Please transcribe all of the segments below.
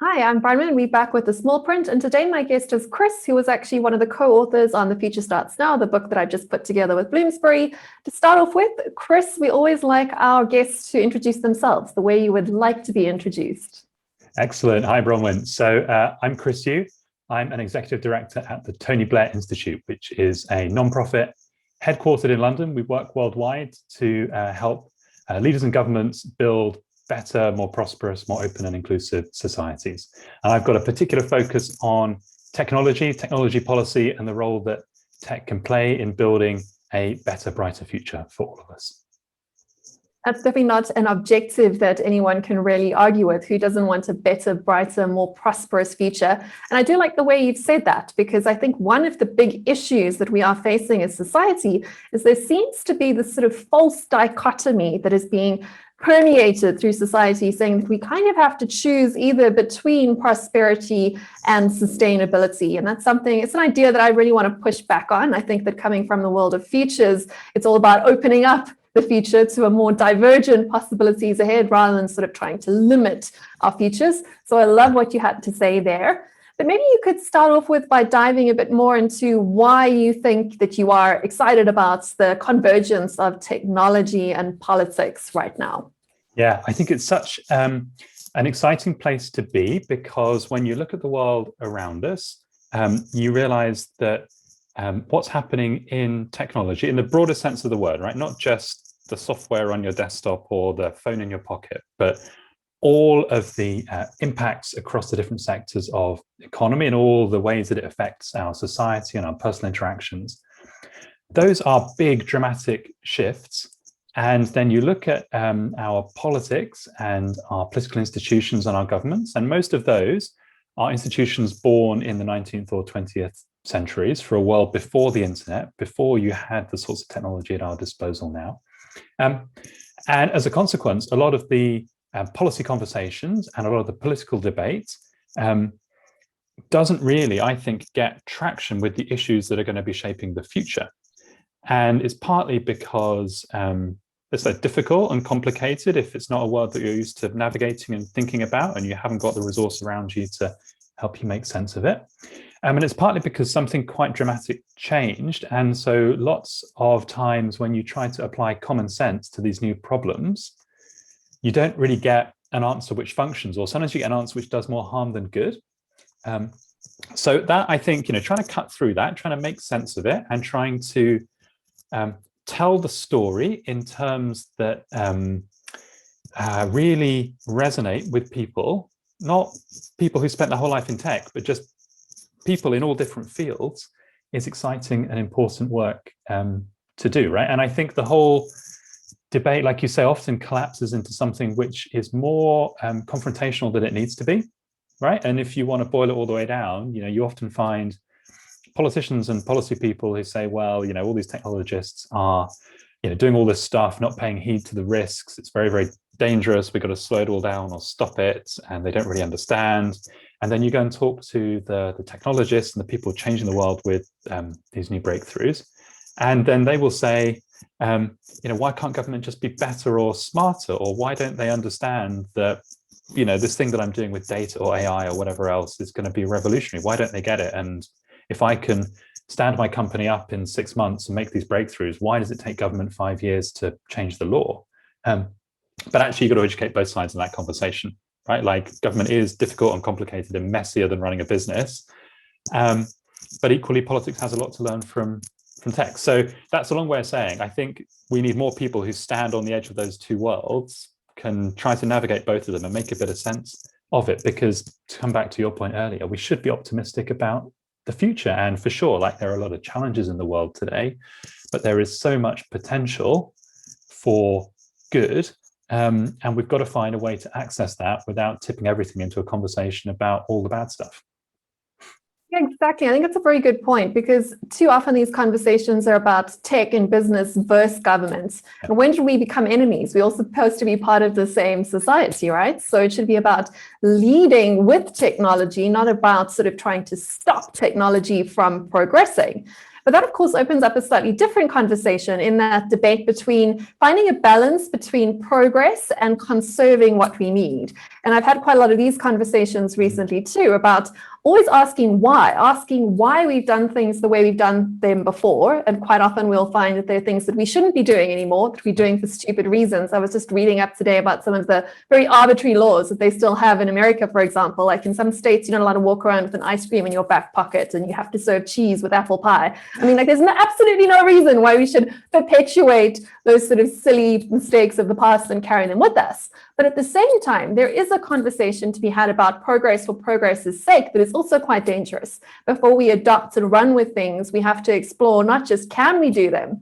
Hi, I'm Bronwyn. We're back with the small print, and today my guest is Chris, who was actually one of the co-authors on The Future Starts Now, the book that I just put together with Bloomsbury. To start off with, Chris, we always like our guests to introduce themselves the way you would like to be introduced. Excellent. Hi, Bronwyn. So I'm Chris Yiu. I'm an executive director at the Tony Blair Institute, which is a non-profit headquartered in London. We work worldwide to help leaders and governments build better, more prosperous, more open and inclusive societies. And I've got a particular focus on technology policy, and the role that tech can play in building a better, brighter future for all of us. That's definitely not an objective that anyone can really argue with. Who doesn't want a better, brighter, more prosperous future? And I do like the way you've said that, because I think one of the big issues that we are facing as society is there seems to be this sort of false dichotomy that is being permeated through society, saying that we kind of have to choose either between prosperity and sustainability. And that's something, it's an idea that I really want to push back on. I think that coming from the world of futures, it's all about opening up the future to a more divergent possibilities ahead rather than sort of trying to limit our futures. So I love what you had to say there. But maybe you could start off with by diving a bit more into why you think that you are excited about the convergence of technology and politics right now. Yeah, I think it's such an exciting place to be, because when you look at the world around us, you realize that what's happening in technology, in the broader sense of the word, right? Not just the software on your desktop or the phone in your pocket, but all of the impacts across the different sectors of economy and all the ways that it affects our society and our personal interactions. Those are big, dramatic shifts. And then you look at our politics and our political institutions and our governments, and most of those are institutions born in the 19th or 20th centuries for a world before the internet, before you had the sorts of technology at our disposal now. And as a consequence, a lot of the policy conversations and a lot of the political debate doesn't really, I think, get traction with the issues that are going to be shaping the future. And it's partly because it's so difficult and complicated if it's not a world that you're used to navigating and thinking about, and you haven't got the resource around you to help you make sense of it. And it's partly because something quite dramatic changed. And so lots of times when you try to apply common sense to these new problems, you don't really get an answer which functions, or sometimes you get an answer which does more harm than good. So that, I think, trying to cut through that, trying to make sense of it, and trying to tell the story in terms that really resonate with people, not people who spent their whole life in tech, but just people in all different fields, is exciting and important work to do, right? And I think the whole debate, like you say, often collapses into something which is more confrontational than it needs to be, right? And if you want to boil it all the way down, you often find politicians and policy people who say, well, all these technologists are, doing all this stuff, not paying heed to the risks. It's very, very dangerous. We've got to slow it all down or stop it. And they don't really understand. And then you go and talk to the technologists and the people changing the world with these new breakthroughs. And then they will say, why can't government just be better or smarter? Or why don't they understand that, this thing that I'm doing with data or AI or whatever else is going to be revolutionary? Why don't they get it? And if I can stand my company up in 6 months and make these breakthroughs, why does it take government 5 years to change the law? But actually, you've got to educate both sides in that conversation, right? Like, government is difficult and complicated and messier than running a business. But equally, politics has a lot to learn from tech. So that's a long way of saying, I think we need more people who stand on the edge of those two worlds, can try to navigate both of them and make a bit of sense of it. Because, to come back to your point earlier, we should be optimistic about the future. And for sure, like, there are a lot of challenges in the world today, but there is so much potential for good. And we've got to find a way to access that without tipping everything into a conversation about all the bad stuff. Yeah, exactly. I think that's a very good point, because too often these conversations are about tech and business versus governments. Yeah. And when do we become enemies? We're all supposed to be part of the same society, right? So it should be about leading with technology, not about sort of trying to stop technology from progressing. But that, of course, opens up a slightly different conversation in that debate between finding a balance between progress and conserving what we need. And I've had quite a lot of these conversations recently too, about always asking why we've done things the way we've done them before. And quite often we'll find that there are things that we shouldn't be doing anymore, that we're doing for stupid reasons. I was just reading up today about some of the very arbitrary laws that they still have in America, for example. Like in some states, you're not allowed to walk around with an ice cream in your back pocket and you have to serve cheese with apple pie. I mean, like there's absolutely no reason why we should perpetuate those sort of silly mistakes of the past and carry them with us. But at the same time, there is a conversation to be had about progress for progress's sake that is also quite dangerous. Before we adopt and run with things, we have to explore not just can we do them,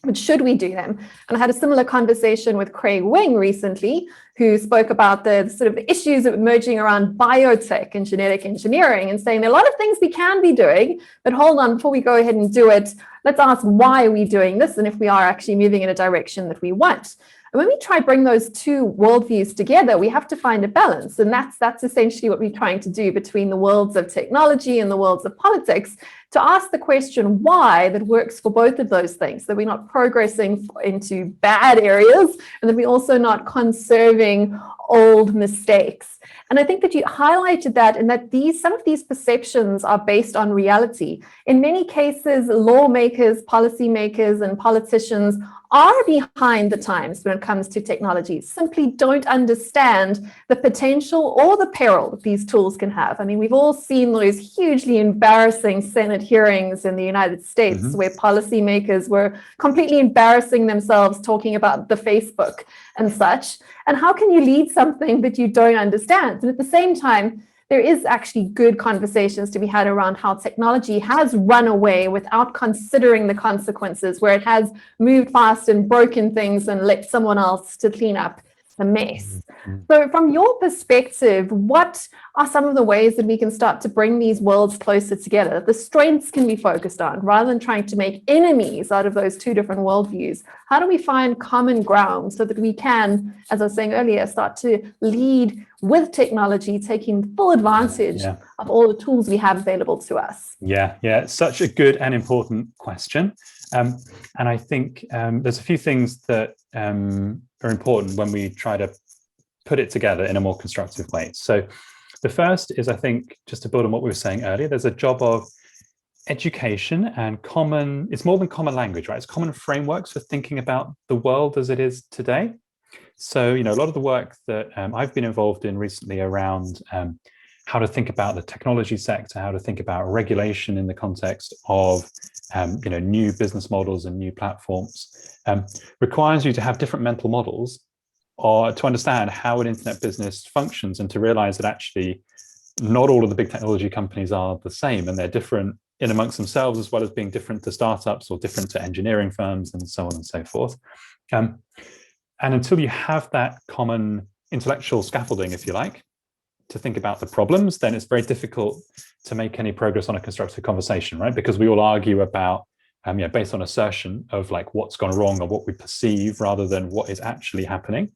but should we do them? And I had a similar conversation with Craig Wing recently, who spoke about the sort of issues emerging around biotech and genetic engineering and saying there are a lot of things we can be doing, but hold on, before we go ahead and do it, let's ask why we're doing this and if we are actually moving in a direction that we want. And when we try to bring those two worldviews together, we have to find a balance. And that's essentially what we're trying to do between the worlds of technology and the worlds of politics, to ask the question why that works for both of those things, that we're not progressing into bad areas and that we're also not conserving old mistakes. And I think that you highlighted that, and that some of these perceptions are based on reality. In many cases, lawmakers, policymakers, and politicians are behind the times when it comes to technology, simply don't understand the potential or the peril that these tools can have. I mean, we've all seen those hugely embarrassing Senate hearings in the United States where policymakers were completely embarrassing themselves talking about the Facebook and such. And how can you lead something that you don't understand? And at the same time, there is actually good conversations to be had around how technology has run away without considering the consequences, where it has moved fast and broken things and left someone else to clean up the mess. So from your perspective, what are some of the ways that we can start to bring these worlds closer together? The strengths can be focused on rather than trying to make enemies out of those two different worldviews. How do we find common ground so that we can, as I was saying earlier, start to lead with technology, taking full advantage of all the tools we have available to us? Yeah, it's such a good and important question. And I think there's a few things that are important when we try to put it together in a more constructive way. So the first is, I think, just to build on what we were saying earlier, there's a job of education and it's more than common language, right? It's common frameworks for thinking about the world as it is today. So, a lot of the work that I've been involved in recently around how to think about the technology sector, how to think about regulation in the context of new business models and new platforms, requires you to have different mental models or to understand how an internet business functions, and to realize that actually not all of the big technology companies are the same, and they're different in amongst themselves, as well as being different to startups or different to engineering firms and so on and so forth. And until you have that common intellectual scaffolding, if you like, to think about the problems, then it's very difficult to make any progress on a constructive conversation, right? Because we all argue about, based on assertion of like what's gone wrong or what we perceive rather than what is actually happening.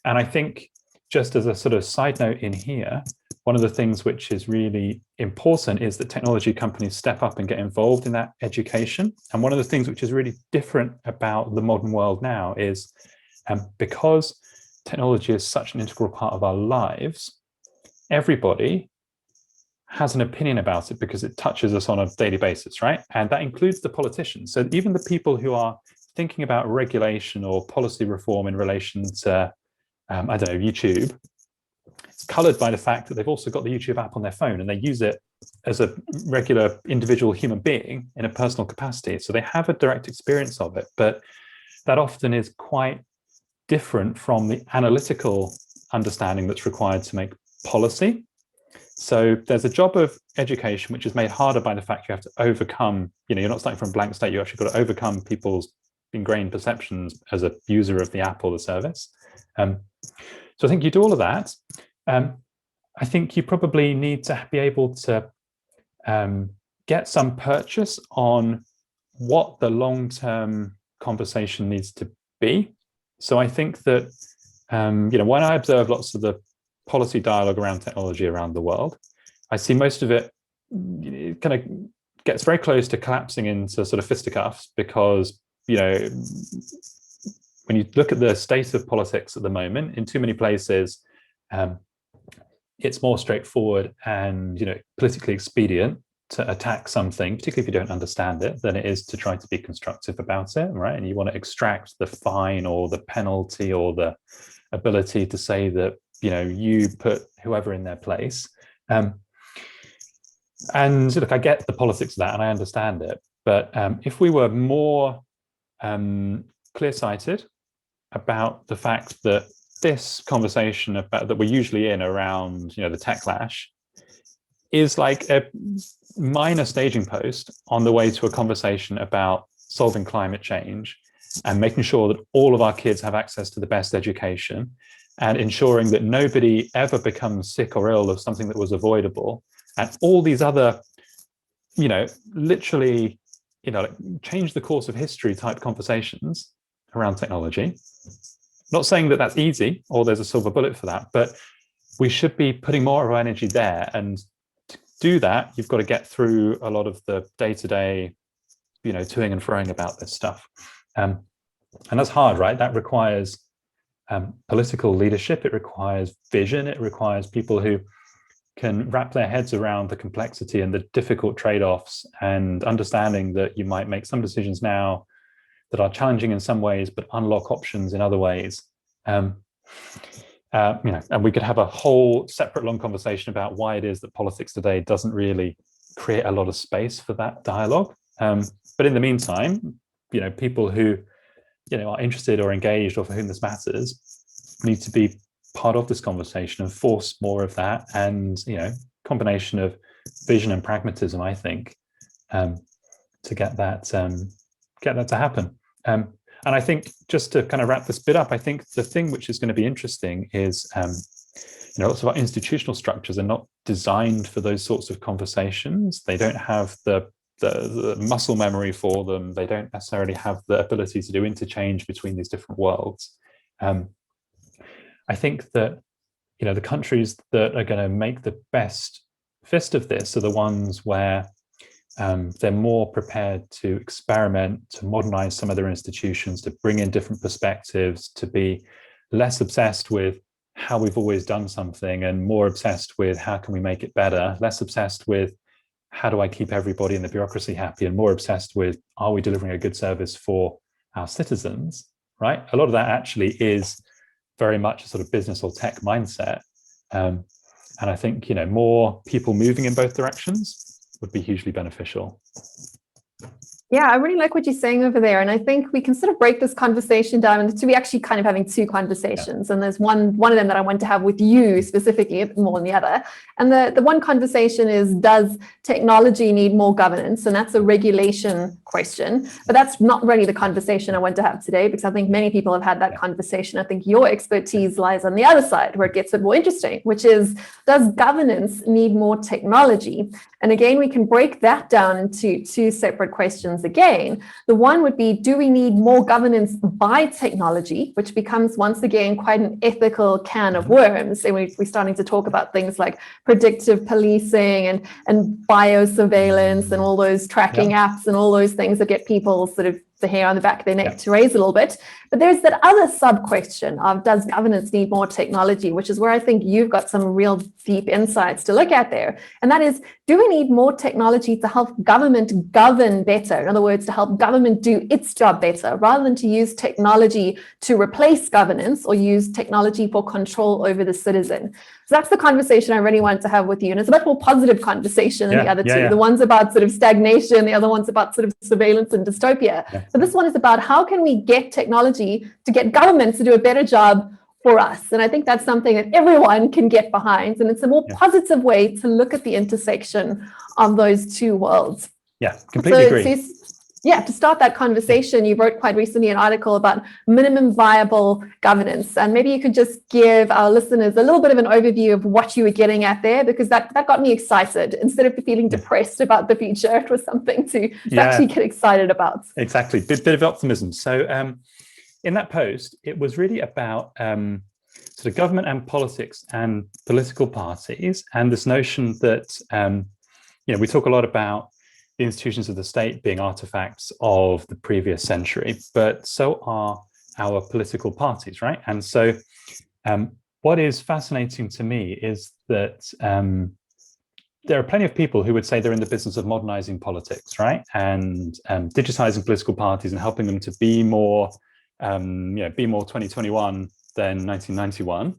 And I think, just as a sort of side note in here, one of the things which is really important is that technology companies step up and get involved in that education. And one of the things which is really different about the modern world now is because technology is such an integral part of our lives, everybody has an opinion about it because it touches us on a daily basis, right? And that includes the politicians. So even the people who are thinking about regulation or policy reform in relation to, YouTube, it's colored by the fact that they've also got the YouTube app on their phone and they use it as a regular individual human being in a personal capacity. So they have a direct experience of it, but that often is quite different from the analytical understanding that's required to make policy. So there's a job of education which is made harder by the fact you have to overcome, you're not starting from a blank slate, you actually got to overcome people's ingrained perceptions as a user of the app or the service. So I think you do all of that. I think you probably need to be able to get some purchase on what the long-term conversation needs to be. So I think that, when I observe lots of the policy dialogue around technology around the world, I see most of it kind of gets very close to collapsing into sort of fisticuffs because, you know, when you look at the state of politics at the moment, in too many places, it's more straightforward and, you know, politically expedient to attack something, particularly if you don't understand it, than it is to try to be constructive about it, right? And you want to extract the fine or the penalty or the ability to say that, you know, you put whoever in their place. And look, I get the politics of that and I understand it, but if we were more clear-sighted about the fact that this conversation about that we're usually in around, you know, the tech clash is like a minor staging post on the way to a conversation about solving climate change and making sure that all of our kids have access to the best education and ensuring that nobody ever becomes sick or ill of something that was avoidable, and all these other, you know, literally, you know, like change the course of history type conversations around technology. Not saying that that's easy or there's a silver bullet for that, but we should be putting more of our energy there. And to do that, you've got to get through a lot of the day-to-day, you know, toing and froing about this stuff. And that's hard, right? That requires political leadership. It requires vision. It requires people who can wrap their heads around the complexity and the difficult trade-offs and understanding that you might make some decisions now that are challenging in some ways, but unlock options in other ways. You know, and we could have a whole separate long conversation about why it is that politics today doesn't really create a lot of space for that dialogue. But in the meantime, you know, people who, you know, are interested or engaged or for whom this matters need to be part of this conversation and force more of that. And, you know, combination of vision and pragmatism, I think, to get that to happen. And I think just to kind of wrap this bit up, I think the thing which is going to be interesting is, you know, lots of our institutional structures are not designed for those sorts of conversations. They don't have the muscle memory for them. They don't necessarily have the ability to do interchange between these different worlds. I think that, you know, the countries that are going to make the best fist of this are the ones where they're more prepared to experiment, to modernize some of their institutions, to bring in different perspectives, to be less obsessed with how we've always done something and more obsessed with how can we make it better, less obsessed with how do I keep everybody in the bureaucracy happy, and more obsessed with are we delivering a good service for our citizens, right? A lot of that actually is very much a sort of business or tech mindset. And I think, you know, more people moving in both directions would be hugely beneficial. Yeah, I really like what you're saying over there. And I think we can sort of break this conversation down into we actually kind of having two conversations. Yeah. And there's one of them that I want to have with you specifically more than the other. And the one conversation is, does technology need more governance? And that's a regulation question. But that's not really the conversation I want to have today, because I think many people have had that conversation. I think your expertise lies on the other side where it gets a bit more interesting, which is, does governance need more technology? And again, we can break that down into two separate questions again. The one would be, do we need more governance by technology, which becomes once again quite an ethical can of worms. And we're starting to talk about things like predictive policing and biosurveillance and all those tracking apps and all those things that get people sort of the hair on the back of their neck to raise a little bit. But there's that other sub question of, does governance need more technology, which is where I think you've got some real deep insights to look at there. And that is, do we need more technology to help government govern better? In other words, to help government do its job better, rather than to use technology to replace governance or use technology for control over the citizen. So that's the conversation I really wanted to have with you. And it's a much more positive conversation than the other two. The one's about sort of stagnation, the other one's about sort of surveillance and dystopia. But this one is about how can we get technology to get governments to do a better job for us. And I think that's something that everyone can get behind. And it's a more positive way to look at the intersection of those two worlds. Yeah, completely agree. To start that conversation, you wrote quite recently an article about minimum viable governance. And maybe you could just give our listeners a little bit of an overview of what you were getting at there, because that got me excited. Instead of feeling depressed about the future, it was something to actually get excited about. Exactly, bit of optimism. So in that post, it was really about sort of government and politics and political parties, and this notion that, you know, we talk a lot about, the institutions of the state being artifacts of the previous century, but so are our political parties, right? And so what is fascinating to me is that there are plenty of people who would say they're in the business of modernizing politics, right? And digitizing political parties and helping them to be more, be more 2021 than 1991.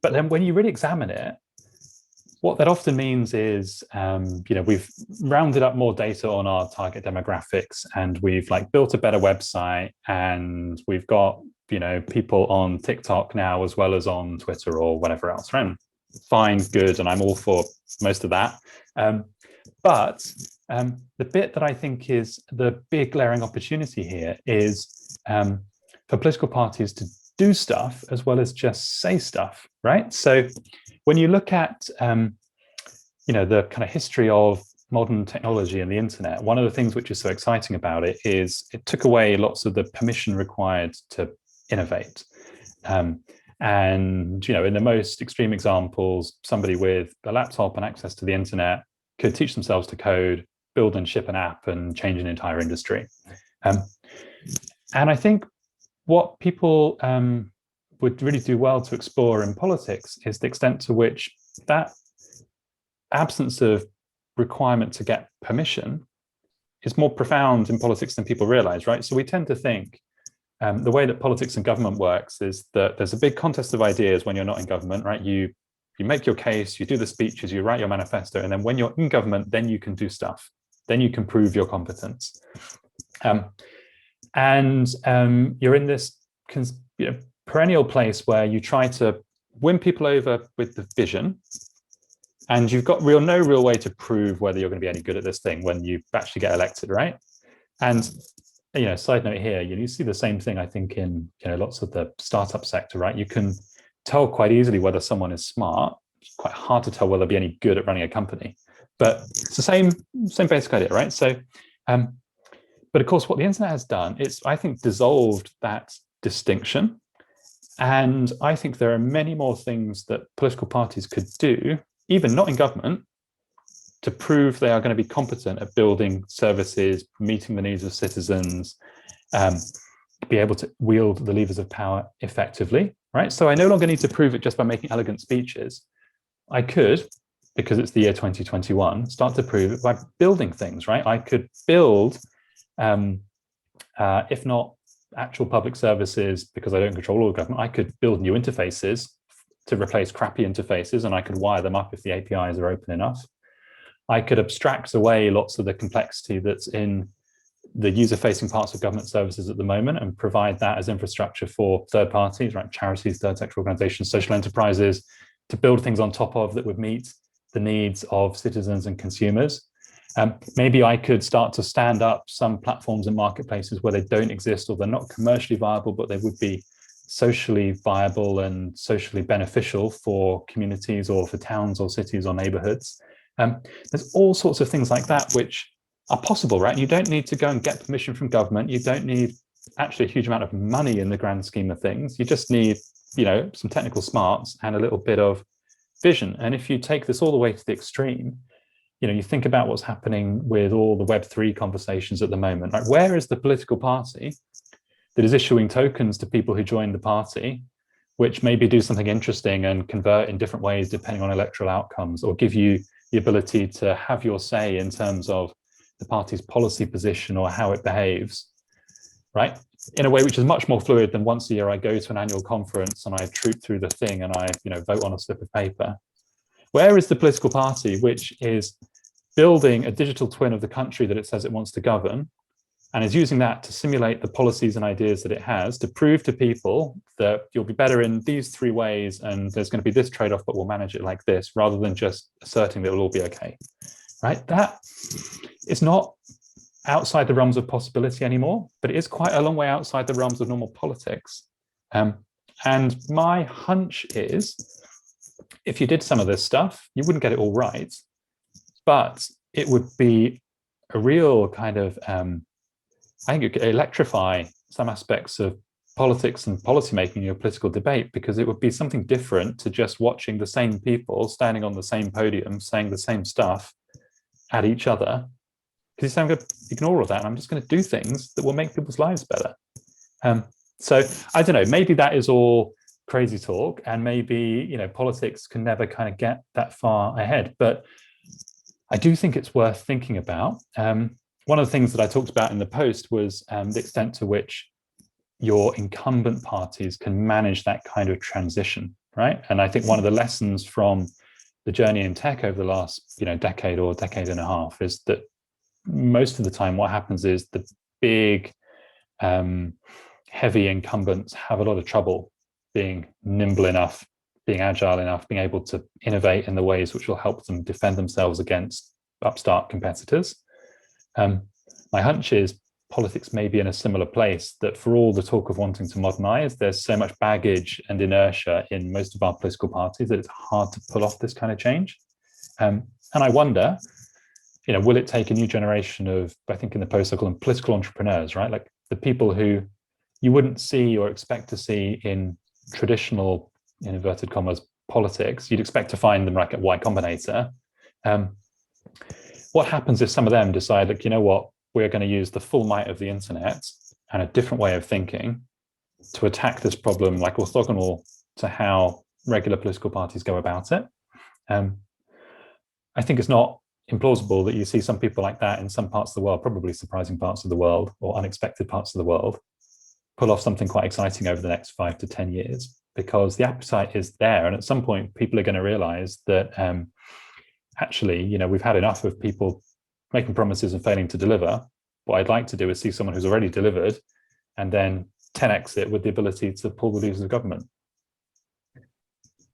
But then when you really examine it, what that often means is, we've rounded up more data on our target demographics, and we've like built a better website, and we've got, people on TikTok now as well as on Twitter or whatever else, right? Fine, good, and I'm all for most of that. But the bit that I think is the big glaring opportunity here is for political parties to do stuff as well as just say stuff, right? So when you look at the kind of history of modern technology and the internet, one of the things which is so exciting about it is it took away lots of the permission required to innovate. And in the most extreme examples, somebody with a laptop and access to the internet could teach themselves to code, build and ship an app, and change an entire industry. And I think what people would really do well to explore in politics is the extent to which that absence of requirement to get permission is more profound in politics than people realize, right? So we tend to think the way that politics and government works is that there's a big contest of ideas when you're not in government, right? You make your case, you do the speeches, you write your manifesto, and then when you're in government, then you can do stuff. Then you can prove your competence. You're in this perennial place where you try to win people over with the vision, and you've got no real way to prove whether you're going to be any good at this thing when you actually get elected, right? And side note here, you see the same thing, I think, in lots of the startup sector, right? You can tell quite easily whether someone is smart. It's quite hard to tell whether they'll be any good at running a company, but it's the same basic idea, right? So, but of course, what the internet has done, it's, I think, dissolved that distinction. And I think there are many more things that political parties could do, even not in government, to prove they are going to be competent at building services, meeting the needs of citizens, be able to wield the levers of power effectively, right? So I no longer need to prove it just by making elegant speeches. I could, because it's the year 2021, start to prove it by building things, right? I could build, if not actual public services, because I don't control all of government, I could build new interfaces to replace crappy interfaces, and I could wire them up if the APIs are open enough. I could abstract away lots of the complexity that's in the user-facing parts of government services at the moment and provide that as infrastructure for third parties, right? Charities, third sector organizations, social enterprises, to build things on top of that would meet the needs of citizens and consumers. Maybe I could start to stand up some platforms and marketplaces where they don't exist or they're not commercially viable, but they would be socially viable and socially beneficial for communities or for towns or cities or neighborhoods. There's all sorts of things like that which are possible, right? You don't need to go and get permission from government. You don't need actually a huge amount of money in the grand scheme of things. You just need, some technical smarts and a little bit of vision. And if you take this all the way to the extreme, you think about what's happening with all the Web3 conversations at the moment. Like, where is the political party that is issuing tokens to people who join the party, which maybe do something interesting and convert in different ways depending on electoral outcomes, or give you the ability to have your say in terms of the party's policy position or how it behaves, right? In a way which is much more fluid than once a year I go to an annual conference and I troop through the thing and I, vote on a slip of paper. Where is the political party which is building a digital twin of the country that it says it wants to govern, and is using that to simulate the policies and ideas that it has to prove to people that you'll be better in these 3 ways and there's going to be this trade-off, but we'll manage it like this, rather than just asserting that it'll all be okay, right? That is not outside the realms of possibility anymore, but it is quite a long way outside the realms of normal politics. And my hunch is, if you did some of this stuff, you wouldn't get it all right, but it would be a real kind of, I think it could electrify some aspects of politics and policymaking in your political debate, because it would be something different to just watching the same people standing on the same podium saying the same stuff at each other Because you say, I'm going to ignore all of that and I'm just going to do things that will make people's lives better. So I don't know, maybe that is all crazy talk, and maybe, politics can never kind of get that far ahead. But I do think it's worth thinking about. One of the things that I talked about in the post was the extent to which your incumbent parties can manage that kind of transition, right? And I think one of the lessons from the journey in tech over the last, decade or decade and a half is that most of the time what happens is the big, heavy incumbents have a lot of trouble being nimble enough, being agile enough, being able to innovate in the ways which will help them defend themselves against upstart competitors. My hunch is politics may be in a similar place, that for all the talk of wanting to modernize, there's so much baggage and inertia in most of our political parties that it's hard to pull off this kind of change. And I wonder, will it take a new generation of, I think in the post I call them political entrepreneurs, right? Like the people who you wouldn't see or expect to see in traditional, in inverted commas, politics. You'd expect to find them like at Y Combinator. What happens if some of them decide, like, you know what, we're going to use the full might of the internet and a different way of thinking to attack this problem, like orthogonal to how regular political parties go about it? I think it's not implausible that you see some people like that in some parts of the world, probably surprising parts of the world or unexpected parts of the world, pull off something quite exciting over the next 5 to 10 years, because the appetite is there. And at some point, people are going to realize that actually, we've had enough of people making promises and failing to deliver. What I'd like to do is see someone who's already delivered and then 10x it with the ability to pull the levers of government.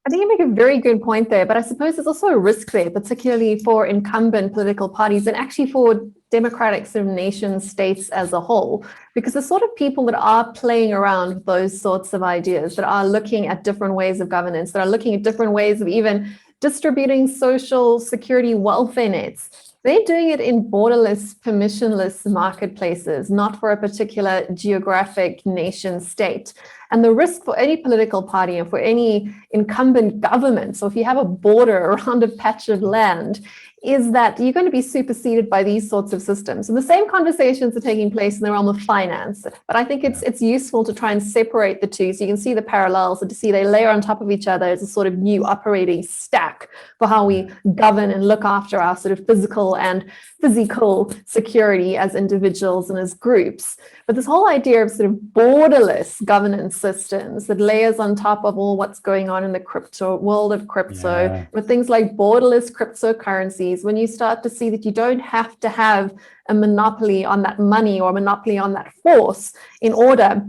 I think you make a very good point there, but I suppose there's also a risk there, particularly for incumbent political parties and actually for democratic sort of nation states as a whole, because the sort of people that are playing around with those sorts of ideas, that are looking at different ways of governance, that are looking at different ways of even distributing social security welfare nets, they're doing it in borderless, permissionless marketplaces, not for a particular geographic nation state. And the risk for any political party and for any incumbent government, so if you have a border around a patch of land, is that you're going to be superseded by these sorts of systems. And the same conversations are taking place in the realm of finance. But I think it's useful to try and separate the two so you can see the parallels and to see they layer on top of each other as a sort of new operating stack for how we govern and look after our sort of physical and physical security as individuals and as groups. But this whole idea of sort of borderless governance systems that layers on top of all what's going on in the crypto world of crypto, with things like borderless cryptocurrencies, when you start to see that you don't have to have a monopoly on that money or a monopoly on that force in order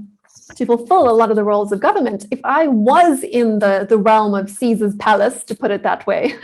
to fulfill a lot of the roles of government. If I was in the realm of Caesar's palace, to put it that way,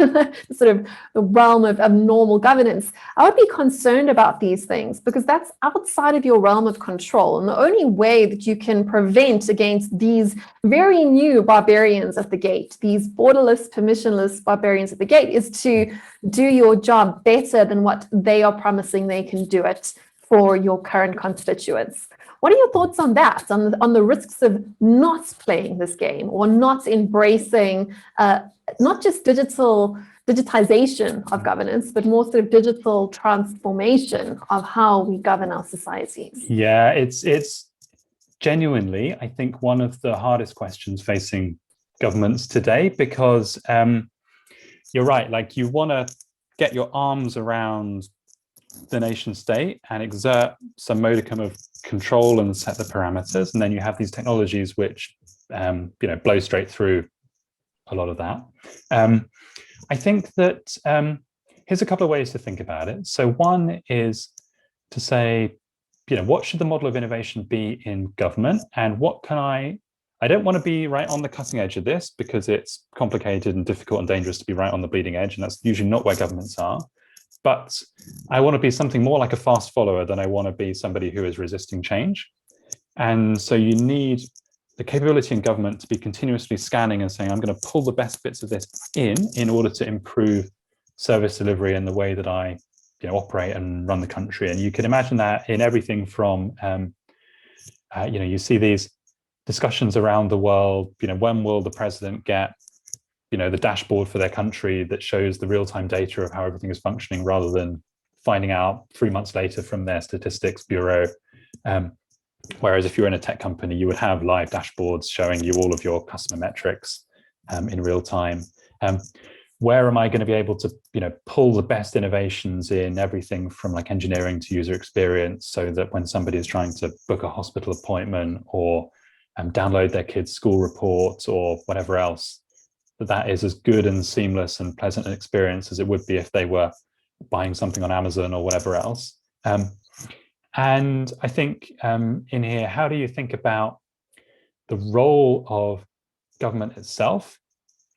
sort of the realm of normal governance, I would be concerned about these things because that's outside of your realm of control. And the only way that you can prevent against these very new barbarians at the gate, these borderless, permissionless barbarians at the gate, is to do your job better than what they are promising they can do it for your current constituents. What are your thoughts on that, on the risks of not playing this game or not embracing not just digitization of governance, but more sort of digital transformation of how we govern our societies? Yeah, it's genuinely, I think, one of the hardest questions facing governments today, because you're right, like you want to get your arms around the nation state and exert some modicum of control and set the parameters, and then you have these technologies which blow straight through a lot of that. I think that here's a couple of ways to think about it. So one is to say, what should the model of innovation be in government, and what can I don't want to be right on the cutting edge of this because it's complicated and difficult and dangerous to be right on the bleeding edge, and that's usually not where governments are. But I want to be something more like a fast follower than I want to be somebody who is resisting change. And so you need the capability in government to be continuously scanning and saying, I'm going to pull the best bits of this in order to improve service delivery and the way that I operate and run the country. And you can imagine that in everything from, you see these discussions around the world, when will the president get the dashboard for their country that shows the real-time data of how everything is functioning rather than finding out 3 months later from their statistics bureau. Whereas if you're in a tech company, you would have live dashboards showing you all of your customer metrics in real time. Where am I going to be able to, pull the best innovations in everything from like engineering to user experience, so that when somebody is trying to book a hospital appointment or download their kids' school reports or whatever else, that is as good and seamless and pleasant an experience as it would be if they were buying something on Amazon or whatever else. And I think in here, how do you think about the role of government itself,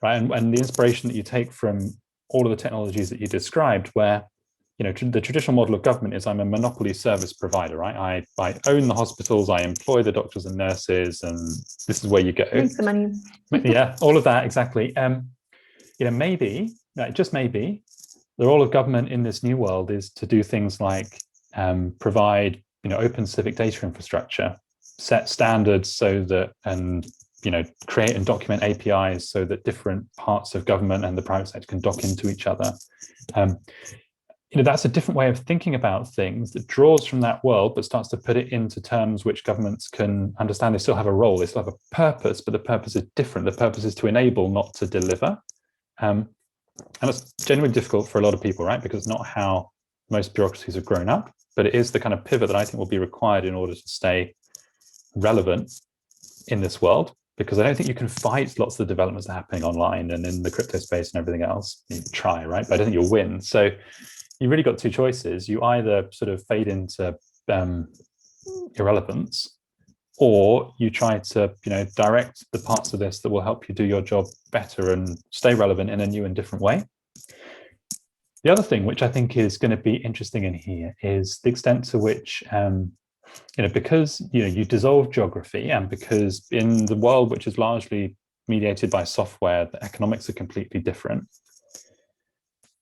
right? And the inspiration that you take from all of the technologies that you described, where, the traditional model of government is I'm a monopoly service provider, right? I own the hospitals, I employ the doctors and nurses, and this is where you go. Makes the money. Yeah, all of that, exactly. Maybe, just maybe, the role of government in this new world is to do things like provide, open civic data infrastructure, set standards so that, and create and document APIs so that different parts of government and the private sector can dock into each other. That's a different way of thinking about things that draws from that world, but starts to put it into terms which governments can understand. They still have a role, they still have a purpose, but the purpose is different. The purpose is to enable, not to deliver. And it's genuinely difficult for a lot of people, right? Because it's not how most bureaucracies have grown up, but it is the kind of pivot that I think will be required in order to stay relevant in this world. Because I don't think you can fight lots of the developments that are happening online and in the crypto space and everything else. You try, right? But I don't think you'll win. So you really got two choices. You either sort of fade into irrelevance, or you try to, direct the parts of this that will help you do your job better and stay relevant in a new and different way. The other thing, which I think is going to be interesting in here, is the extent to which, because you dissolve geography, and because in the world which is largely mediated by software, the economics are completely different.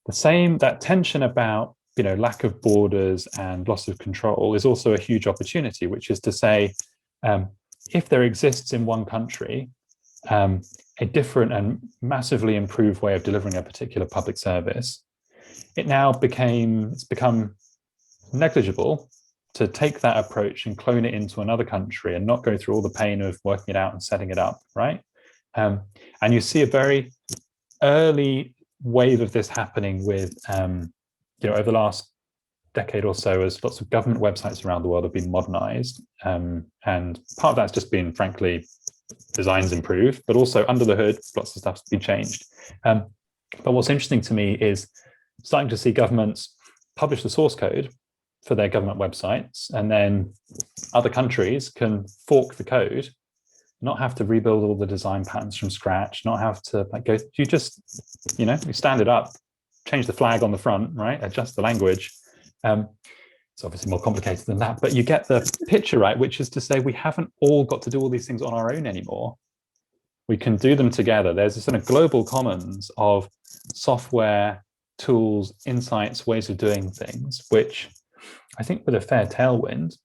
That tension about lack of borders and loss of control is also a huge opportunity, which is to say, if there exists in one country a different and massively improved way of delivering a particular public service, it's become negligible to take that approach and clone it into another country and not go through all the pain of working it out and setting it up, right? And you see a very early wave of this happening with, over the last decade or so, as lots of government websites around the world have been modernized. And part of that's just been, frankly, designs improved, but also under the hood, lots of stuff's been changed. But what's interesting to me is starting to see governments publish the source code for their government websites, and then other countries can fork the code, not have to rebuild all the design patterns from scratch, not have to you just, you stand it up, change the flag on the front, right? Adjust the language. It's obviously more complicated than that, but you get the picture, right? Which is to say, we haven't all got to do all these things on our own anymore. We can do them together. There's a sort of global commons of software, tools, insights, ways of doing things, which I think with a fair tailwind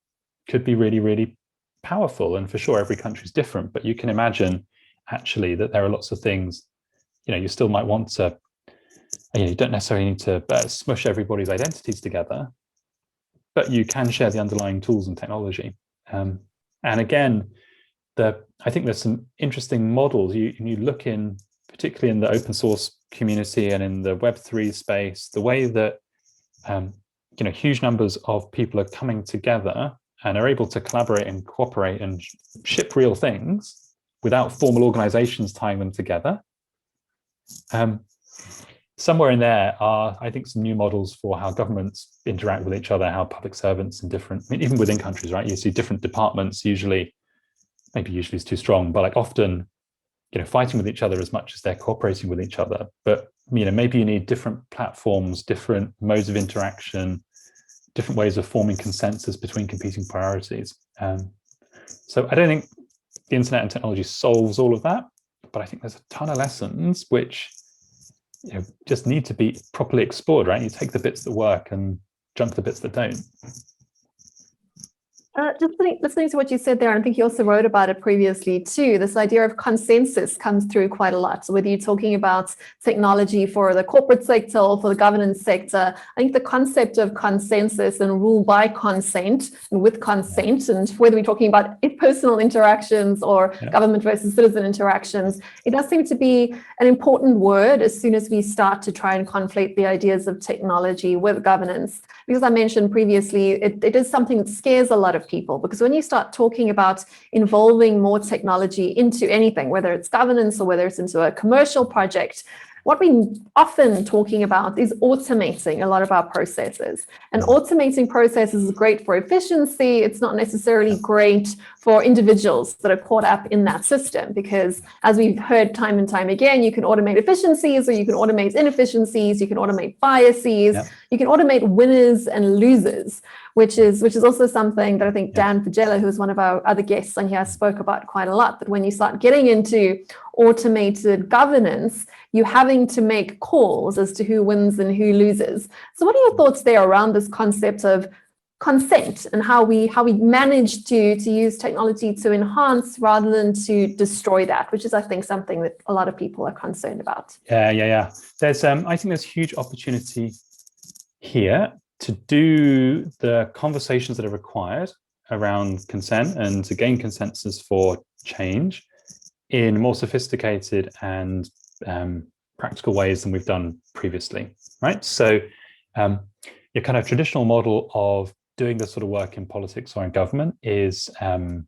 could be really, really powerful. And for sure, every country is different, but you can imagine actually that there are lots of things, you still might want to, you don't necessarily need to smush everybody's identities together, but you can share the underlying tools and technology. And again, I think there's some interesting models. You look in, particularly in the open source community and in the Web3 space, the way that huge numbers of people are coming together and are able to collaborate and cooperate and ship real things without formal organizations tying them together. Somewhere in there are, I think, some new models for how governments interact with each other, how public servants and different, even within countries, right? You see different departments usually is too strong, but often, fighting with each other as much as they're cooperating with each other. But, maybe you need different platforms, different modes of interaction, different ways of forming consensus between competing priorities. So I don't think the internet and technology solves all of that, but I think there's a ton of lessons which just need to be properly explored, right? You take the bits that work and junk the bits that don't. Just listening to what you said there, and I think you also wrote about it previously too, this idea of consensus comes through quite a lot. So whether you're talking about technology for the corporate sector or for the governance sector, I think the concept of consensus and rule by consent and with consent, and whether we're talking about personal interactions or government versus citizen interactions, it does seem to be an important word as soon as we start to try and conflate the ideas of technology with governance. Because I mentioned previously, it is something that scares a lot of people, because when you start talking about involving more technology into anything, whether it's governance or whether it's into a commercial project, what we're often talking about is automating a lot of our processes. And automating processes is great for efficiency. It's not necessarily great for individuals that are caught up in that system, because as we've heard time and time again, you can automate efficiencies or you can automate inefficiencies, you can automate biases, you can automate winners and losers, which is also something that I think Dan Fagella, who's one of our other guests on here, spoke about quite a lot, that when you start getting into automated governance, you're having to make calls as to who wins and who loses. So what are your thoughts there around this concept of consent and how we manage to use technology to enhance rather than to destroy that, which is, I think, something that a lot of people are concerned about. Yeah. There's I think there's huge opportunity here to do the conversations that are required around consent and to gain consensus for change in more sophisticated and practical ways than we've done previously, right? So your kind of traditional model of doing this sort of work in politics or in government is, you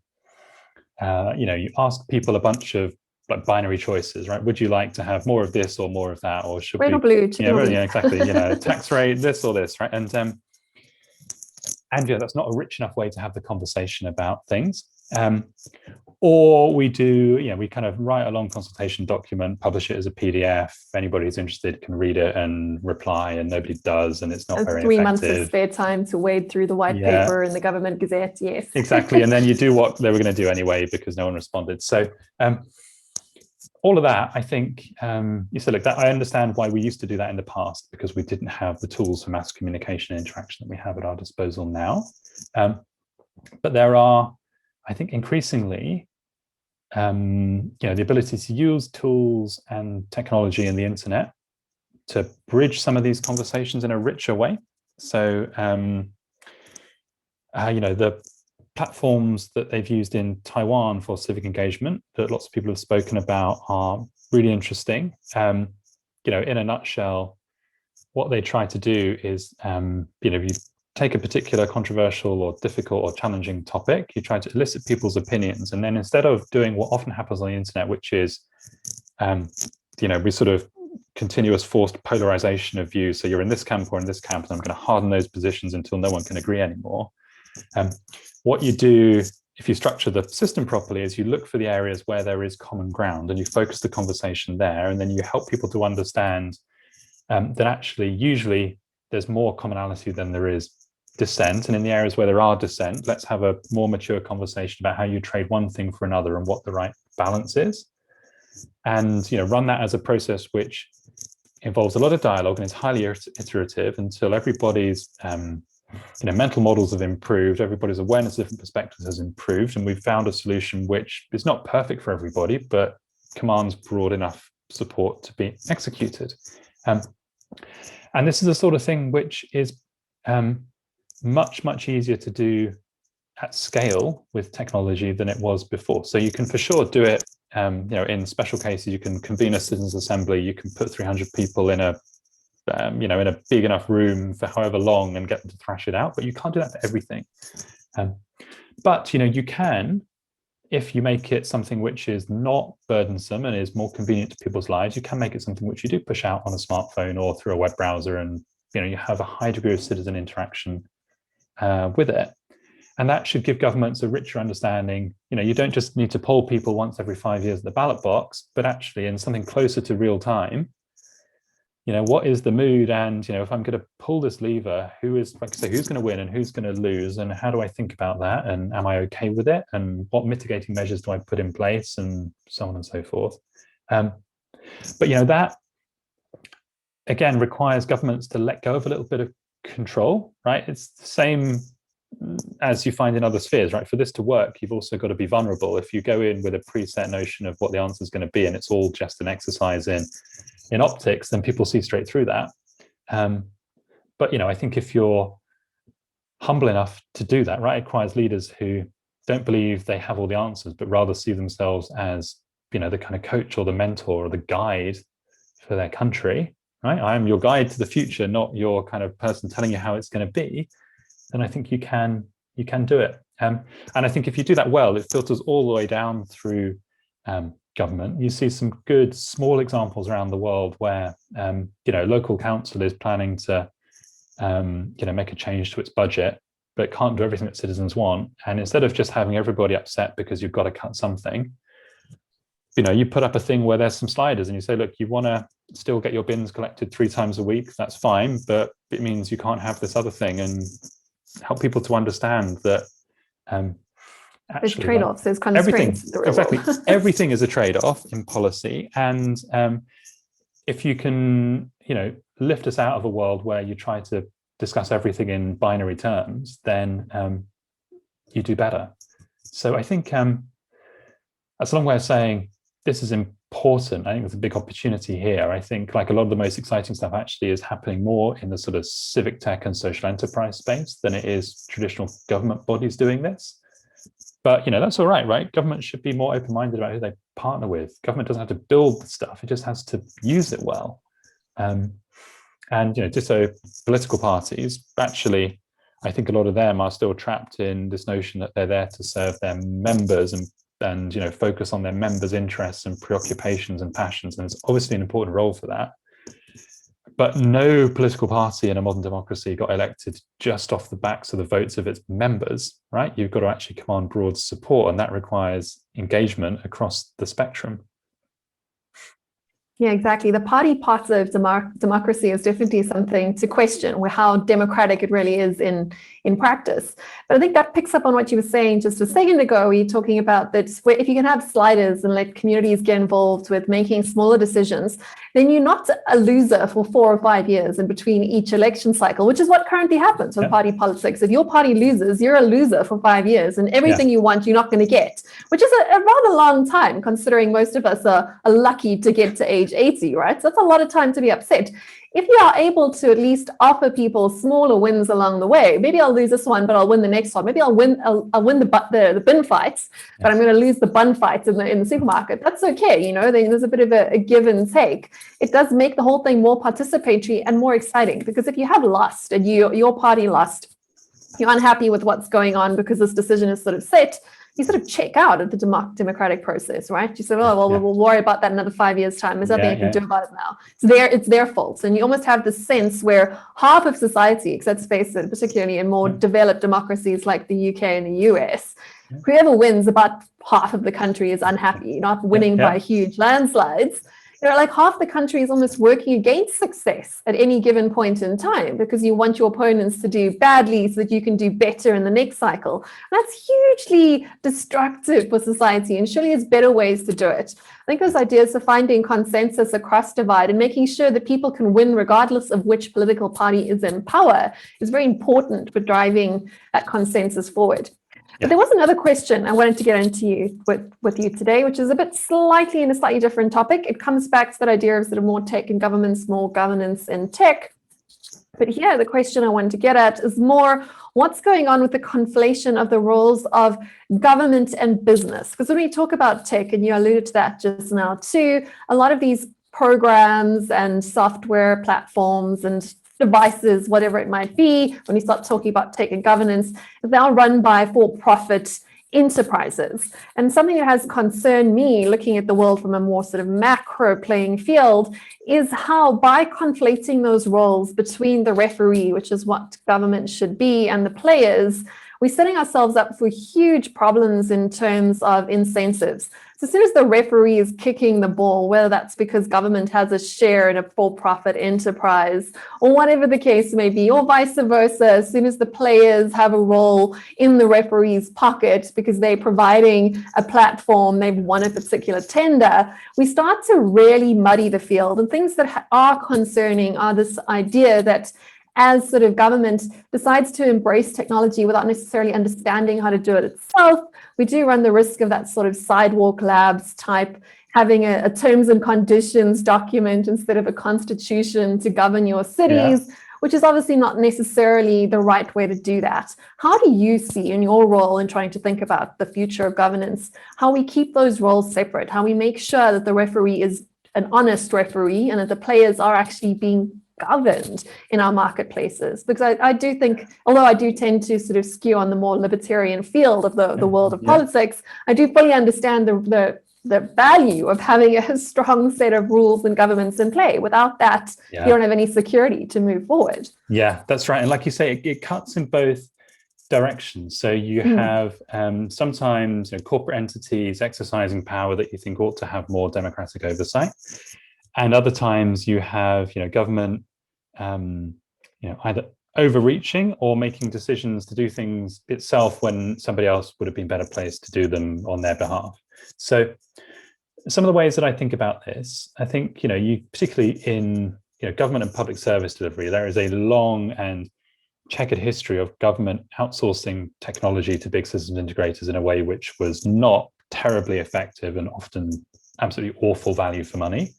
know, you ask people a bunch of like binary choices, right? Would you like to have more of this or more of that, or should red or blue? Yeah, exactly. You know, tax rate, this or this, right? And yeah, that's not a rich enough way to have the conversation about things. Or we do, you know, we kind of write a long consultation document, publish it as a PDF. Anybody who's interested can read it and reply, and nobody does, and it's not very 3 effective. months of spare time to wade through the white paper in the government gazette. Yes, exactly. And then you do what they were going to do anyway because no one responded. So all of that, I think, you said, look, that I understand why we used to do that in the past, because we didn't have the tools for mass communication and interaction that we have at our disposal now. But there are, I think, increasingly, you know, the ability to use tools and technology and the internet to bridge some of these conversations in a richer way. So, you know, the platforms that they've used in Taiwan for civic engagement that lots of people have spoken about are really interesting. You know, in a nutshell, what they try to do is, you know, you take a particular controversial or difficult or challenging topic, you try to elicit people's opinions, and then instead of doing what often happens on the internet, which is, you know, we sort of continuous forced polarization of views. So you're in this camp or in this camp, and I'm going to harden those positions until no one can agree anymore. What you do, if you structure the system properly, is you look for the areas where there is common ground and you focus the conversation there, and then you help people to understand that actually usually there's more commonality than there is dissent. And in the areas where there are dissent, let's have a more mature conversation about how you trade one thing for another and what the right balance is. And, you know, run that as a process which involves a lot of dialogue and is highly iterative until everybody's you know, mental models have improved, everybody's awareness of different perspectives has improved, and we've found a solution which is not perfect for everybody, but commands broad enough support to be executed. And this is the sort of thing which is much easier to do at scale with technology than it was before. So you can for sure do it, you know, in special cases. You can convene a citizens' assembly, you can put 300 people in a you know, in a big enough room for however long and get them to thrash it out, but you can't do that for everything. But, you know, you can, if you make it something which is not burdensome and is more convenient to people's lives, you can make it something which you do push out on a smartphone or through a web browser, and, you know, you have a high degree of citizen interaction with it. And that should give governments a richer understanding. You know, you don't just need to poll people once every 5 years at the ballot box, but actually in something closer to real time, you know, what is the mood? And, you know, if I'm going to pull this lever, who is, like I say, who's going to win and who's going to lose? And how do I think about that? And am I okay with it? And what mitigating measures do I put in place? And so on and so forth. But, you know, that, again, requires governments to let go of a little bit of control, right? It's the same as you find in other spheres, right? For this to work, you've also got to be vulnerable. If you go in with a preset notion of what the answer is going to be, and it's all just an exercise in optics, then people see straight through that. But I think if you're humble enough to do that, right, it requires leaders who don't believe they have all the answers, but rather see themselves as the kind of coach or the mentor or the guide for their country, right? I am your guide to the future, not your kind of person telling you how it's going to be. Then I think you can do it. And I think if you do that well, it filters all the way down through government. You see some good small examples around the world where local council is planning to make a change to its budget, but can't do everything that citizens want. And instead of just having everybody upset because you've got to cut something, you put up a thing where there's some sliders and you say, look, you want to still get your bins collected 3 times a week, that's fine, but it means you can't have this other thing, and help people to understand that there's trade-offs, there's constraints. Exactly. Everything is a trade-off in policy. And if you can, lift us out of a world where you try to discuss everything in binary terms, then you do better. So I think that's a long way of saying this is important. I think there's a big opportunity here. I think like a lot of the most exciting stuff actually is happening more in the sort of civic tech and social enterprise space than it is traditional government bodies doing this. But that's all right, right? Government should be more open-minded about who they partner with. Government doesn't have to build the stuff; it just has to use it well. And just so political parties, actually, I think a lot of them are still trapped in this notion that they're there to serve their members and focus on their members' interests and preoccupations and passions. And it's obviously an important role for that. But no political party in a modern democracy got elected just off the backs of the votes of its members, right? You've got to actually command broad support, and that requires engagement across the spectrum. Yeah, exactly. The party part of democracy is definitely something to question, how democratic it really is in practice. But I think that picks up on what you were saying just a second ago. Where you're talking about that if you can have sliders and let communities get involved with making smaller decisions, then you're not a loser for 4 or 5 years in between each election cycle, which is what currently happens with party politics. If your party loses, you're a loser for 5 years, and everything you want, you're not going to get, which is a rather long time, considering most of us are lucky to get to age 80, right? So that's a lot of time to be upset. If you are able to at least offer people smaller wins along the way, maybe I'll lose this one, but I'll win the next one. Maybe I'll win the bin fights, but I'm going to lose the bun fights in the supermarket. That's okay, there's a bit of a give and take. It does make the whole thing more participatory and more exciting, because if you have lost and your party lost, you're unhappy with what's going on because this decision is sort of set, you sort of check out of the democratic process, right? You say, we'll worry about that in another 5 years' time. There's nothing I can do about it now. It's their fault. And you almost have this sense where half of society, because let's face it, particularly in more developed democracies like the UK and the US, whoever wins, about half of the country is unhappy, not winning by huge landslides. Like half the country is almost working against success at any given point in time, because you want your opponents to do badly so that you can do better in the next cycle. And that's hugely destructive for society, and surely there's better ways to do it. I think those ideas of finding consensus across divide and making sure that people can win regardless of which political party is in power is very important for driving that consensus forward. But there was another question I wanted to get into with you today, which is slightly in a slightly different topic. It comes back to that idea of sort of more tech and governance, more governance in tech. But here, the question I wanted to get at is more what's going on with the conflation of the roles of government and business. Because when we talk about tech, and you alluded to that just now too, a lot of these programs and software platforms and devices, whatever it might be, when you start talking about tech and governance, they are run by for-profit enterprises. And something that has concerned me, looking at the world from a more sort of macro playing field, is how by conflating those roles between the referee, which is what government should be, and the players, we're setting ourselves up for huge problems in terms of incentives. So as soon as the referee is kicking the ball, whether that's because government has a share in a for-profit enterprise or whatever the case may be, or vice versa, as soon as the players have a role in the referee's pocket because they're providing a platform, they've won a particular tender, we start to really muddy the field. And things that are concerning are this idea that as sort of government decides to embrace technology without necessarily understanding how to do it itself, we do run the risk of that sort of sidewalk labs type, having a terms and conditions document instead of a constitution to govern your cities, which is obviously not necessarily the right way to do that. How do you see in your role in trying to think about the future of governance, how we keep those roles separate, how we make sure that the referee is an honest referee and that the players are actually being governed in our marketplaces? Because I do think, although I do tend to sort of skew on the more libertarian field of the world of politics, I do fully understand the value of having a strong set of rules and governments in play. Without that, you don't have any security to move forward. Yeah, that's right. And like you say, it cuts in both directions. So you have sometimes corporate entities exercising power that you think ought to have more democratic oversight. And other times you have government either overreaching or making decisions to do things itself when somebody else would have been better placed to do them on their behalf. So some of the ways that I think about this, I think, you particularly in government and public service delivery, there is a long and checkered history of government outsourcing technology to big systems integrators in a way which was not terribly effective and often absolutely awful value for money.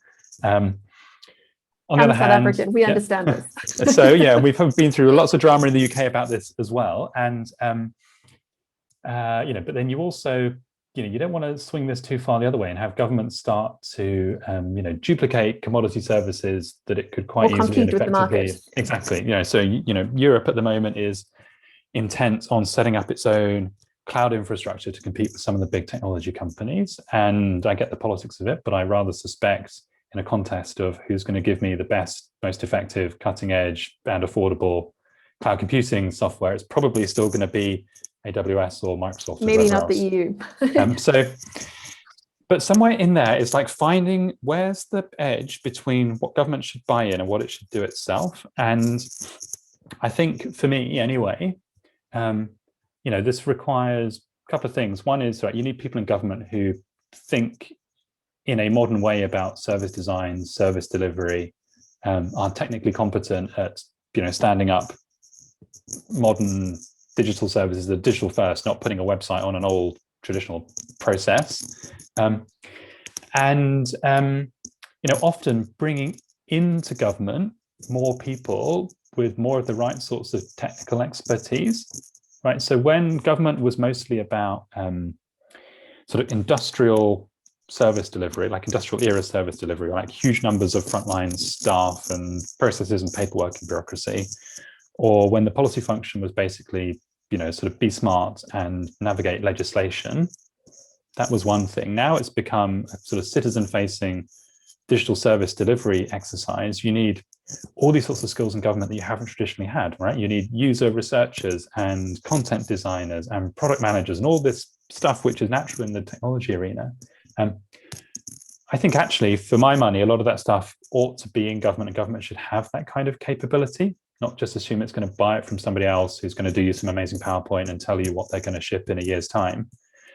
On the other hand, African, we understand this. So we've been through lots of drama in the UK about this as well, and but then you also you don't want to swing this too far the other way and have governments start to duplicate commodity services that it could quite easily and effectively. Exactly. So Europe at the moment is intent on setting up its own cloud infrastructure to compete with some of the big technology companies, and I get the politics of it, but I rather suspect in a contest of who's going to give me the best, most effective, cutting edge and affordable cloud computing software, it's probably still going to be AWS or Microsoft. Maybe not the EU. But somewhere in there, it's like finding where's the edge between what government should buy in and what it should do itself. And I think for me anyway, this requires a couple of things. One is you need people in government who think in a modern way about service design, service delivery, are technically competent at standing up modern digital services, the digital first, not putting a website on an old traditional process, and often bringing into government more people with more of the right sorts of technical expertise, right? So when government was mostly about sort of industrial service delivery, like industrial era service delivery, like huge numbers of frontline staff and processes and paperwork and bureaucracy, or when the policy function was basically, sort of be smart and navigate legislation, that was one thing. Now it's become a sort of citizen-facing digital service delivery exercise. You need all these sorts of skills in government that you haven't traditionally had, right? You need user researchers and content designers and product managers and all this stuff which is natural in the technology arena. I think actually, for my money, a lot of that stuff ought to be in government, and government should have that kind of capability, not just assume it's going to buy it from somebody else who's going to do you some amazing PowerPoint and tell you what they're going to ship in a year's time.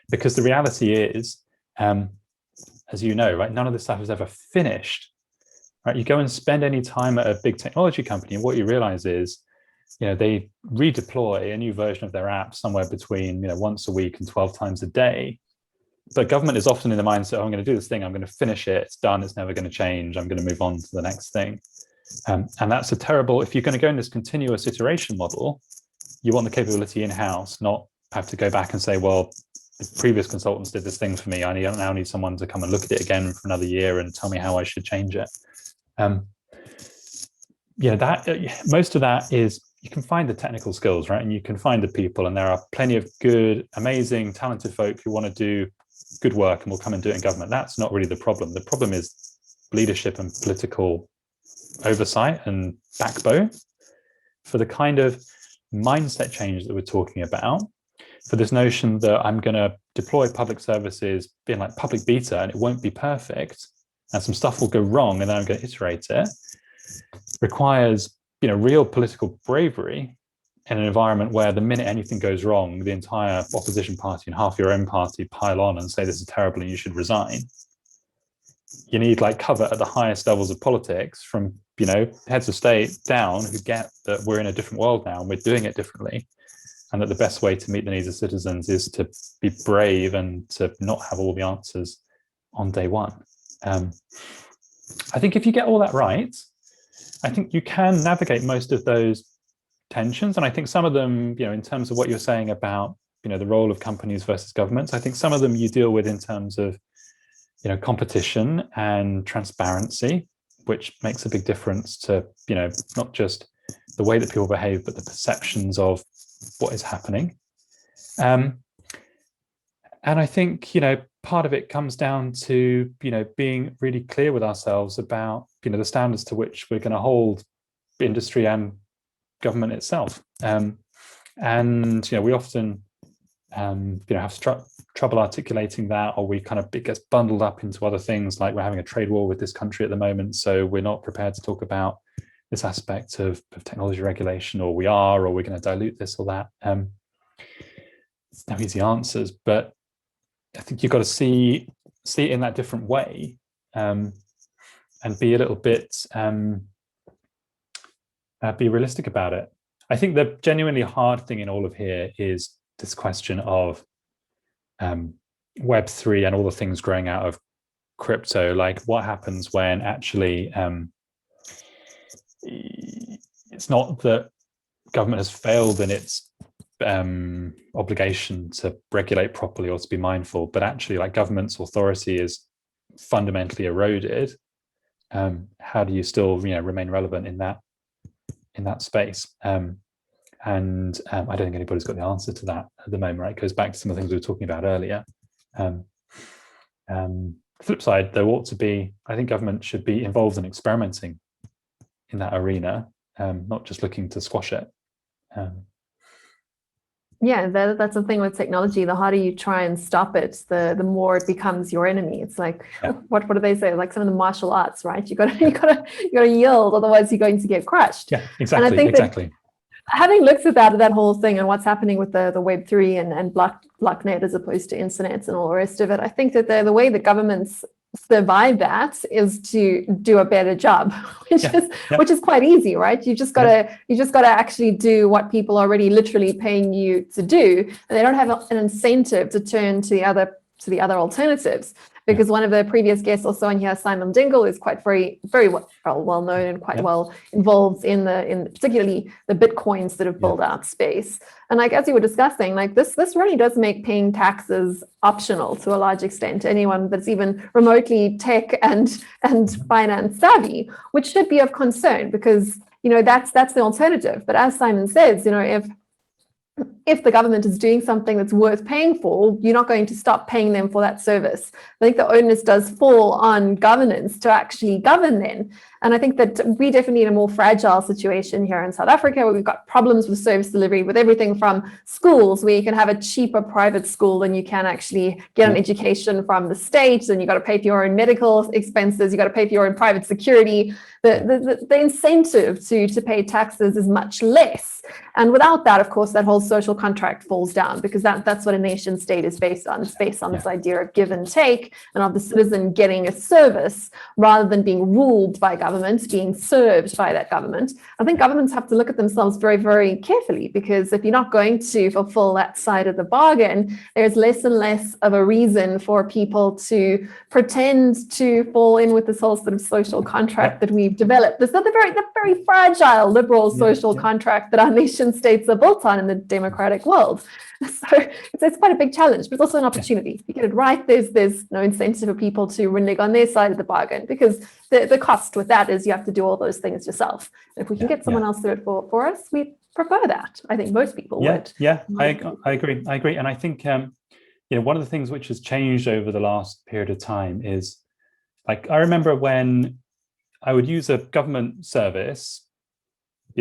Because the reality is, as you know, right, none of this stuff is ever finished. Right? You go and spend any time at a big technology company, and what you realize is, they redeploy a new version of their app somewhere between once a week and 12 times a day. But government is often in the mindset, I'm going to do this thing, I'm going to finish it, it's done, it's never going to change, I'm going to move on to the next thing. And that's a terrible, if you're going to go in this continuous iteration model, you want the capability in-house, not have to go back and say, well, the previous consultants did this thing for me, I now need someone to come and look at it again for another year and tell me how I should change it. Most of that is, you can find the technical skills, right? And you can find the people, and there are plenty of good, amazing, talented folk who want to do good work and will come and do it in government. That's not really the problem. The problem is leadership and political oversight and backbone for the kind of mindset change that we're talking about, for this notion that I'm going to deploy public services being like public beta and it won't be perfect and some stuff will go wrong and then I'm going to iterate it, requires real political bravery in an environment where the minute anything goes wrong, the entire opposition party and half your own party pile on and say this is terrible and you should resign. You need cover at the highest levels of politics from heads of state down who get that we're in a different world now and we're doing it differently, and that the best way to meet the needs of citizens is to be brave and to not have all the answers on day one. I think if you get all that right, I think you can navigate most of those tensions. And I think some of them, in terms of what you're saying about, the role of companies versus governments, I think some of them you deal with in terms of, competition and transparency, which makes a big difference to, not just the way that people behave, but the perceptions of what is happening. And I think, part of it comes down to, being really clear with ourselves about, the standards to which we're going to hold industry and government itself. And, we often, have trouble articulating that, or we it gets bundled up into other things, like we're having a trade war with this country at the moment, so we're not prepared to talk about this aspect of technology regulation, or we're going to dilute this or that. There's no easy answers, but I think you've got to see it in that different way, and be a little bit be realistic about it. I think the genuinely hard thing in all of here is this question of Web3 and all the things growing out of crypto. Like, what happens when actually it's not that government has failed in its obligation to regulate properly or to be mindful, but actually, like, government's authority is fundamentally eroded. How do you still, remain relevant in that space? And I don't think anybody's got the answer to that at the moment, right? It goes back to some of the things we were talking about earlier. Flip side, there ought to be, I think government should be involved in experimenting in that arena, not just looking to squash it. Yeah, that's the thing with technology. The harder you try and stop it, the more it becomes your enemy. It's like, what do they say? Like some of the martial arts, right? You gotta yield, otherwise you're going to get crushed. Yeah, exactly. And I think exactly. Having looked at that whole thing and what's happening with the Web3 and blocknet as opposed to internet and all the rest of it, I think that the way that governments survive that is to do a better job, which is quite easy, right? You just gotta actually do what people are already literally paying you to do, and they don't have an incentive to turn to the other alternatives. Because one of the previous guests also on here, Simon Dingle, is quite very well known and quite well involved in particularly the Bitcoins that have built out space. And like, as you were discussing, like this really does make paying taxes optional to a large extent to anyone that's even remotely tech and finance savvy, which should be of concern, because that's the alternative. But as Simon says, if the government is doing something that's worth paying for, you're not going to stop paying them for that service. I think the onus does fall on governance to actually govern then. And I think that we definitely need a more fragile situation here in South Africa, where we've got problems with service delivery, with everything from schools, where you can have a cheaper private school than you can actually get an education from the state, and you got to pay for your own medical expenses, you got to pay for your own private security. The incentive to pay taxes is much less. And without that, of course, that whole social contract falls down, because that's what a nation state is based on. It's based on this idea of give and take, and of the citizen getting a service rather than being ruled by government, being served by that government. I think governments have to look at themselves very, very carefully, because if you're not going to fulfill that side of the bargain, there's less and less of a reason for people to pretend to fall in with this whole sort of social contract that we've developed. This is the very fragile liberal social contract that our nation states are built on in the democratic world. So it's quite a big challenge, but it's also an opportunity. If you get it right, there's no incentive for people to renege on their side of the bargain, because the cost with that is you have to do all those things yourself. And if we can get someone else to do it for us, we prefer that. I think most people would. Yeah, I agree. And I think one of the things which has changed over the last period of time is, like, I remember when I would use a government service,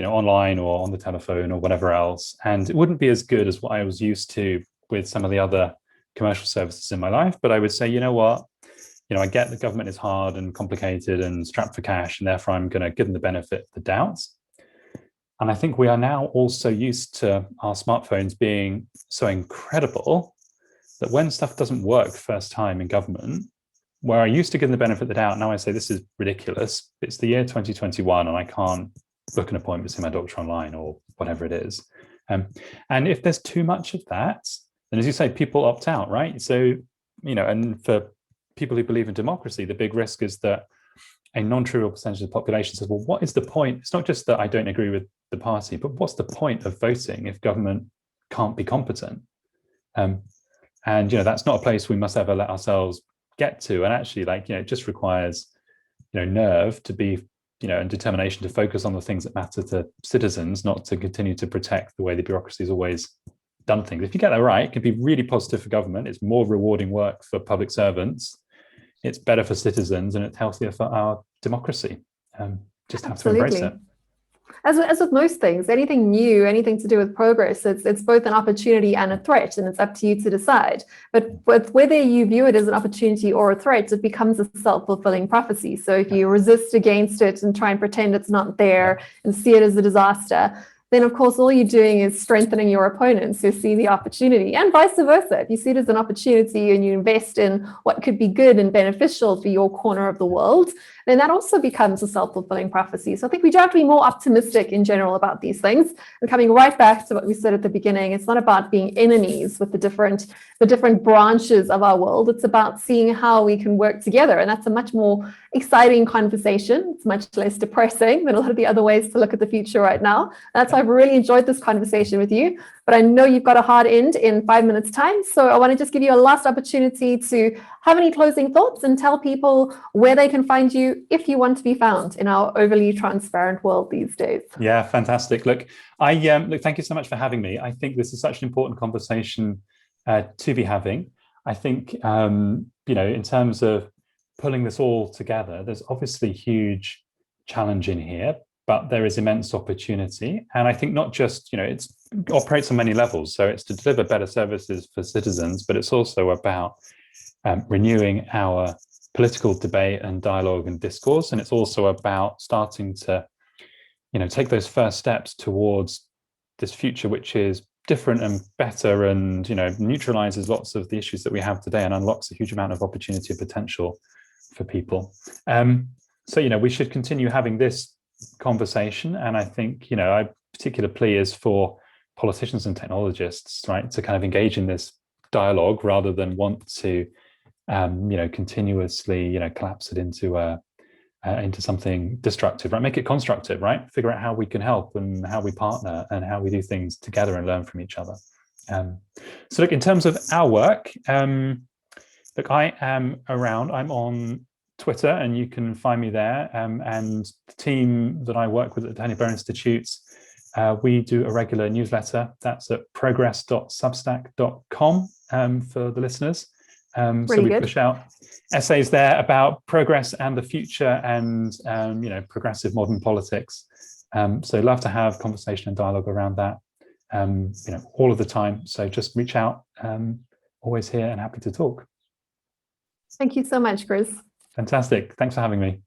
online or on the telephone or whatever else, and it wouldn't be as good as what I was used to with some of the other commercial services in my life. But I would say, you know what, I get the government is hard and complicated and strapped for cash, and therefore I'm going to give them the benefit of the doubt. And I think we are now also used to our smartphones being so incredible that when stuff doesn't work first time in government, where I used to give them the benefit of the doubt, now I say this is ridiculous. It's the year 2021 and I can't book an appointment to see my doctor online or whatever it is. And if there's too much of that, then as you say, people opt out, right? So, and for people who believe in democracy, the big risk is that a non-trivial percentage of the population says, well, what is the point? It's not just that I don't agree with the party, but what's the point of voting if government can't be competent? And that's not a place we must ever let ourselves get to. And actually, it just requires nerve to be and determination to focus on the things that matter to citizens, not to continue to protect the way the bureaucracy has always done things. If you get that right, it can be really positive for government. It's more rewarding work for public servants. It's better for citizens, and it's healthier for our democracy. Just have to embrace it. As with most things, anything new, anything to do with progress, it's both an opportunity and a threat, and it's up to you to decide. But whether you view it as an opportunity or a threat, it becomes a self-fulfilling prophecy. So if you resist against it and try and pretend it's not there and see it as a disaster, then of course all you're doing is strengthening your opponents who see the opportunity, and vice versa. If you see it as an opportunity and you invest in what could be good and beneficial for your corner of the world, then that also becomes a self-fulfilling prophecy. So I think we do have to be more optimistic in general about these things. And coming right back to what we said at the beginning, it's not about being enemies with the different branches of our world. It's about seeing how we can work together. And that's a much more exciting conversation. It's much less depressing than a lot of the other ways to look at the future right now. That's why I've really enjoyed this conversation with you. But I know you've got a hard end in 5 minutes' time. So I want to just give you a last opportunity to have any closing thoughts and tell people where they can find you if you want to be found in our overly transparent world these days. Yeah, fantastic. Look, thank you so much for having me. I think this is such an important conversation to be having. I think, in terms of pulling this all together, there's obviously huge challenge in here, but there is immense opportunity. And I think not just, it operates on many levels. So it's to deliver better services for citizens, but it's also about renewing our political debate and dialogue and discourse. And it's also about starting to, take those first steps towards this future, which is different and better and, neutralizes lots of the issues that we have today and unlocks a huge amount of opportunity and potential for people. So, we should continue having this conversation. And I think, a particular plea is for politicians and technologists, right, to kind of engage in this dialogue rather than want to, continuously, collapse it into something destructive, right? Make it constructive, right? Figure out how we can help and how we partner and how we do things together and learn from each other. So look, in terms of our work, look, I am around. I'm on Twitter, and you can find me there. And the team that I work with at the Tony Blair Institute, we do a regular newsletter. That's at progress.substack.com for the listeners. So we push out essays there about progress and the future and, progressive modern politics. So love to have conversation and dialogue around that, all of the time. So just reach out, always here and happy to talk. Thank you so much, Chris. Fantastic. Thanks for having me.